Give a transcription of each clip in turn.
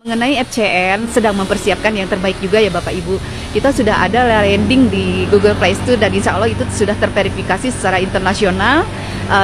Mengenai FCN sedang mempersiapkan yang terbaik juga ya Bapak Ibu. Kita sudah ada landing di Google Play Store dan insya Allah itu sudah terverifikasi secara internasional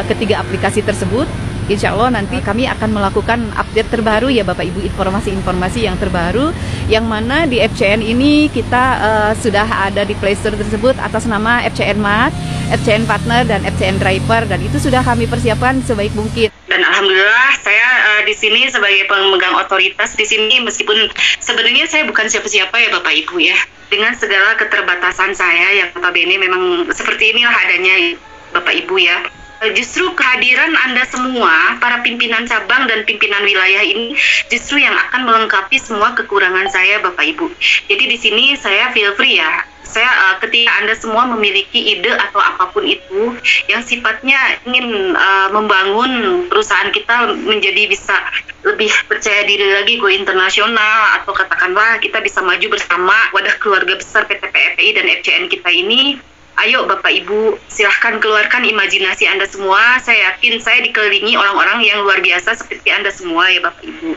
ketiga aplikasi tersebut. Insya Allah nanti kami akan melakukan update terbaru ya Bapak Ibu, informasi-informasi yang terbaru yang mana di FCN ini kita sudah ada di Play Store tersebut atas nama FCN Mat, FCN Partner dan FCN Driver, dan itu sudah kami persiapkan sebaik mungkin. Dan alhamdulillah saya di sini sebagai pemegang otoritas di sini, meskipun sebenarnya saya bukan siapa-siapa ya Bapak Ibu ya, dengan segala keterbatasan saya yang notabene memang seperti inilah adanya Bapak Ibu ya. Justru kehadiran Anda semua, para pimpinan cabang dan pimpinan wilayah ini justru yang akan melengkapi semua kekurangan saya Bapak Ibu. Jadi di sini saya feel free ya. Saya ketika Anda semua memiliki ide atau apapun itu yang sifatnya ingin membangun perusahaan kita menjadi bisa lebih percaya diri lagi, go internasional, atau katakanlah kita bisa maju bersama wadah keluarga besar PT PFPI dan FCN kita ini, ayo Bapak Ibu, silahkan keluarkan imajinasi Anda semua. Saya yakin saya dikelilingi orang-orang yang luar biasa seperti Anda semua ya Bapak Ibu.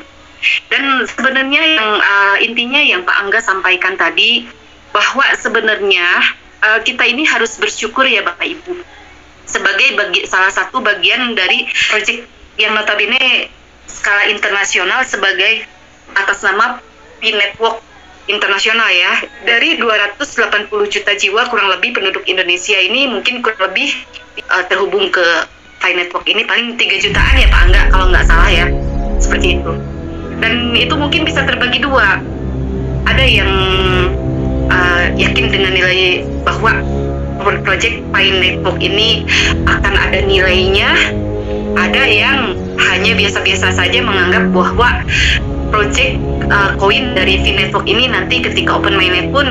Dan sebenarnya yang intinya yang Pak Angga sampaikan tadi, bahwa sebenarnya kita ini harus bersyukur ya Bapak Ibu. Sebagai salah satu bagian dari proyek yang notabene skala internasional sebagai atas nama P-Network internasional ya, dari 280 juta jiwa kurang lebih penduduk Indonesia ini mungkin kurang lebih terhubung ke P-Network ini paling 3 jutaan ya Pak Angga kalau nggak salah ya, seperti itu. Dan itu mungkin bisa terbagi dua, ada yang yakin dengan nilai bahwa proyek P-Network ini akan ada nilainya, ada yang hanya biasa-biasa saja menganggap bahwa proyek koin dari P-Network ini nanti ketika open mainnet pun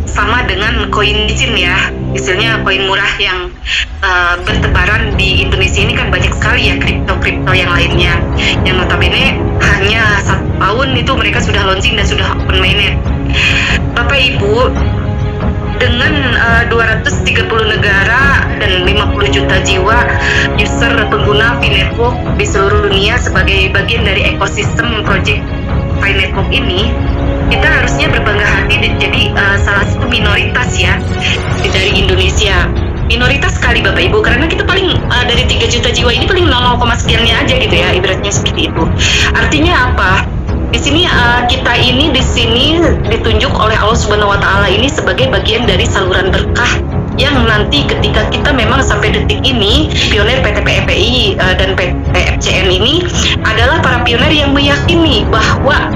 sama dengan koin micin ya, istilahnya koin murah yang bertebaran di Indonesia ini kan banyak sekali ya kripto-kripto yang lainnya yang notabene hanya 1 tahun itu mereka sudah launching dan sudah open mainnet. Bapak Ibu, dengan 230 negara dan 50 juta jiwa user pengguna P-Network di seluruh dunia sebagai bagian dari ekosistem project P-Network ini, kita harusnya berbangga hati jadi salah satu minoritas ya dari Indonesia. Minoritas sekali Bapak Ibu, karena kita paling dari 3 juta jiwa ini paling 0, sekiannya aja gitu ya, ibaratnya seperti itu. Artinya apa? Di sini kita ini di sini ditunjuk oleh Allah Subhanahu wa taala ini sebagai bagian dari saluran berkah yang nanti ketika kita memang sampai detik ini pionir PT PFPI dan PT FCN ini adalah para pionir yang meyakini bahwa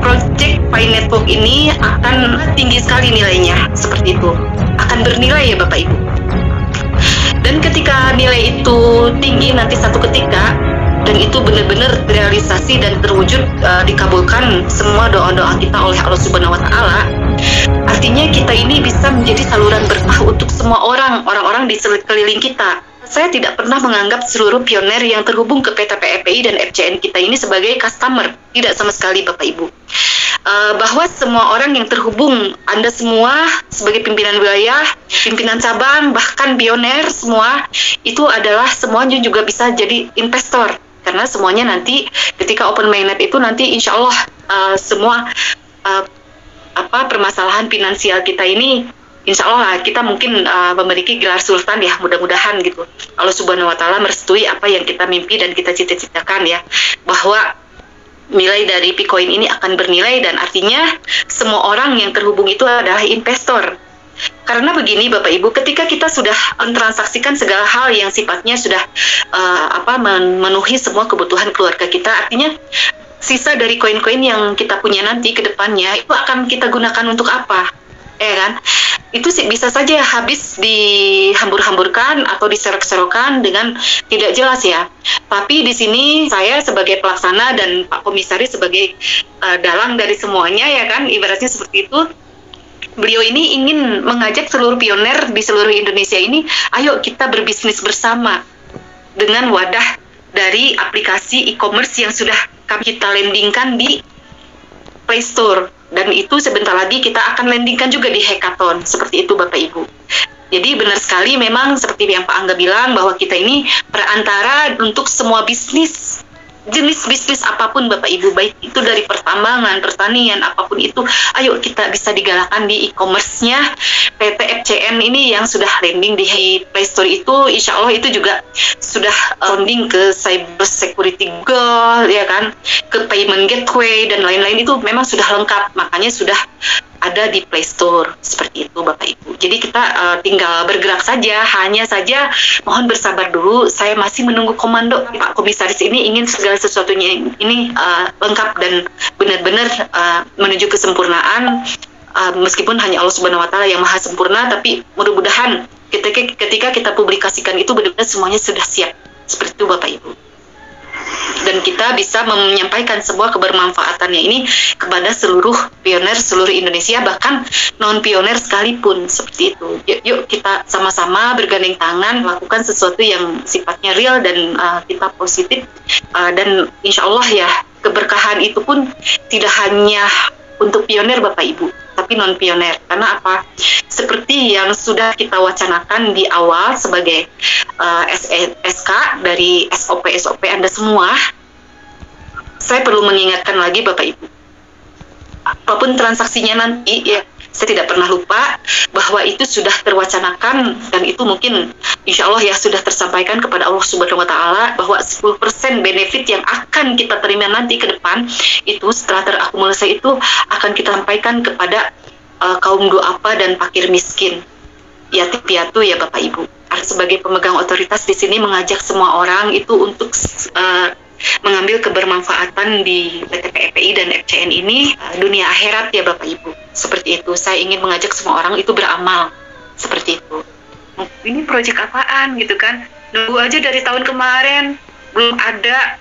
proyek P-Network ini akan tinggi sekali nilainya, seperti itu. Akan bernilai ya Bapak Ibu. Dan ketika nilai itu tinggi nanti satu ketika dan itu benar-benar realisasi dan terwujud, dikabulkan semua doa-doa kita oleh Allah Subhanahu wa taala, artinya kita ini bisa menjadi saluran berkah untuk semua orang-orang di sekeliling kita. Saya tidak pernah menganggap seluruh pionir yang terhubung ke PT PFPI dan FCN kita ini sebagai customer, tidak sama sekali Bapak Ibu. Bahwa semua orang yang terhubung, Anda semua sebagai pimpinan wilayah, pimpinan cabang, bahkan pionir semua, itu adalah semuanya juga bisa jadi investor. Karena semuanya nanti ketika open mainnet itu nanti insya Allah semua permasalahan finansial kita ini insya Allah kita mungkin memiliki gelar sultan ya, mudah-mudahan gitu. Allah Subhanahu wa taala merestui apa yang kita mimpi dan kita cita-citakan ya, bahwa nilai dari P-Coin ini akan bernilai dan artinya semua orang yang terhubung itu adalah investor. Karena begini Bapak Ibu, ketika kita sudah mentransaksikan segala hal yang sifatnya sudah memenuhi semua kebutuhan keluarga kita, artinya sisa dari koin-koin yang kita punya nanti ke depannya itu akan kita gunakan untuk apa? Ya kan? Itu sih bisa saja habis dihambur-hamburkan atau diserok-serokan dengan tidak jelas ya. Tapi di sini saya sebagai pelaksana dan Pak Komisaris sebagai dalang dari semuanya ya kan, ibaratnya seperti itu. Beliau ini ingin mengajak seluruh pionir di seluruh Indonesia ini, ayo kita berbisnis bersama dengan wadah dari aplikasi e-commerce yang sudah kita landingkan di Play Store. Dan itu sebentar lagi kita akan landingkan juga di Hackathon, seperti itu Bapak Ibu. Jadi benar sekali memang seperti yang Pak Angga bilang bahwa kita ini perantara untuk semua bisnis jenis bisnis apapun Bapak Ibu, baik itu dari pertambangan, pertanian, apapun itu, ayo kita bisa digalakkan di e-commerce-nya PT FCN ini yang sudah landing di Play Store itu, insya Allah itu juga sudah landing ke cyber security Google, ya kan, ke payment gateway dan lain-lain, itu memang sudah lengkap, makanya sudah ada di Play Store, seperti itu Bapak Ibu. Jadi kita tinggal bergerak saja, hanya saja mohon bersabar dulu, saya masih menunggu komando Pak Komisaris ini ingin segala sesuatunya ini lengkap dan benar-benar menuju kesempurnaan, meskipun hanya Allah Subhanahu wa Ta'ala yang maha sempurna, tapi mudah-mudahan ketika kita publikasikan itu benar-benar semuanya sudah siap, seperti itu Bapak Ibu. Dan kita bisa menyampaikan sebuah kebermanfaatannya ini kepada seluruh pioner seluruh Indonesia, bahkan non pioner sekalipun, seperti itu. Yuk kita sama-sama bergandeng tangan melakukan sesuatu yang sifatnya real dan kita positif, dan insya Allah ya keberkahan itu pun tidak hanya untuk pioner Bapak Ibu, tapi non pioner. Karena apa? Seperti yang sudah kita wacanakan di awal sebagai SK dari SOP Anda semua, saya perlu mengingatkan lagi Bapak Ibu, apapun transaksinya nanti ya, saya tidak pernah lupa bahwa itu sudah terwacanakan, dan itu mungkin insya Allah ya sudah tersampaikan kepada Allah Subhanahu wa Ta'ala bahwa 10% benefit yang akan kita terima nanti ke depan itu setelah terakumulasi itu akan kita sampaikan kepada kaum duafa dan fakir miskin, yatim piatu ya Bapak Ibu. Sebagai pemegang otoritas di sini mengajak semua orang itu untuk mengambil kebermanfaatan di PT PEPI dan FCN ini dunia akhirat ya Bapak Ibu. Seperti itu, saya ingin mengajak semua orang itu beramal seperti itu. Ini proyek apaan gitu kan? Nunggu aja dari tahun kemarin belum ada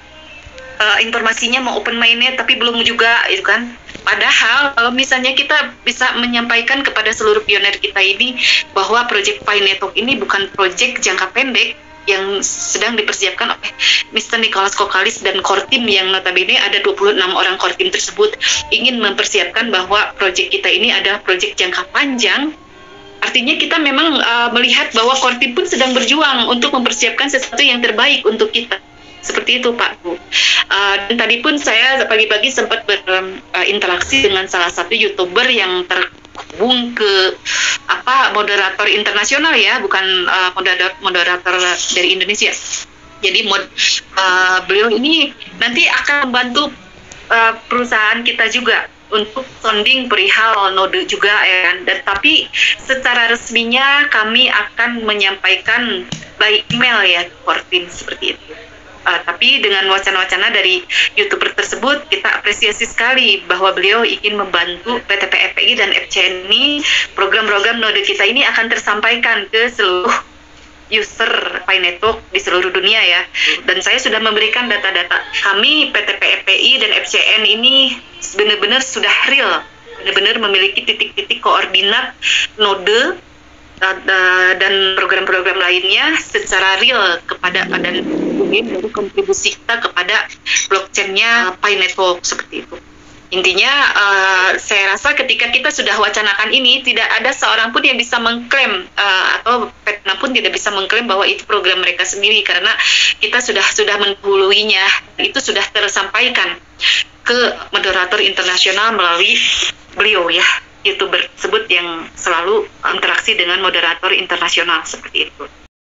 informasinya mau open mainnet, tapi belum juga itu kan. Padahal kalau misalnya kita bisa menyampaikan kepada seluruh pioner kita ini bahwa proyek Pi Network ini bukan proyek jangka pendek yang sedang dipersiapkan oleh Mr. Nicholas Kokalis dan core team yang notabene ada 26 orang core team tersebut ingin mempersiapkan bahwa proyek kita ini adalah proyek jangka panjang. Artinya kita memang melihat bahwa core team pun sedang berjuang untuk mempersiapkan sesuatu yang terbaik untuk kita. Seperti itu Pak Bu. Dan tadi pun saya pagi-pagi sempat berinteraksi dengan salah satu YouTuber yang terhubung ke moderator internasional ya, bukan moderator dari Indonesia. Jadi beliau ini nanti akan membantu perusahaan kita juga untuk sounding perihal node juga ya. Dan tapi secara resminya kami akan menyampaikan by email ya core team, seperti itu. Tapi dengan wacana-wacana dari YouTuber tersebut, kita apresiasi sekali bahwa beliau ingin membantu PT PEPI dan FCN ini, program-program node kita ini akan tersampaikan ke seluruh user Pi Network di seluruh dunia ya. Dan saya sudah memberikan data-data kami PT PEPI dan FCN ini benar-benar sudah real, benar-benar memiliki titik-titik koordinat node dan program-program lainnya secara real kepada dan dari kontribusi kita kepada blockchain-nya Pi Network, seperti itu. Intinya saya rasa ketika kita sudah wacanakan ini, tidak ada seorang pun yang bisa mengklaim atau Petna pun tidak bisa mengklaim bahwa itu program mereka sendiri, karena kita sudah mendahuluinya. Itu sudah tersampaikan ke moderator internasional melalui beliau ya, YouTuber tersebut yang selalu interaksi dengan moderator internasional, seperti itu.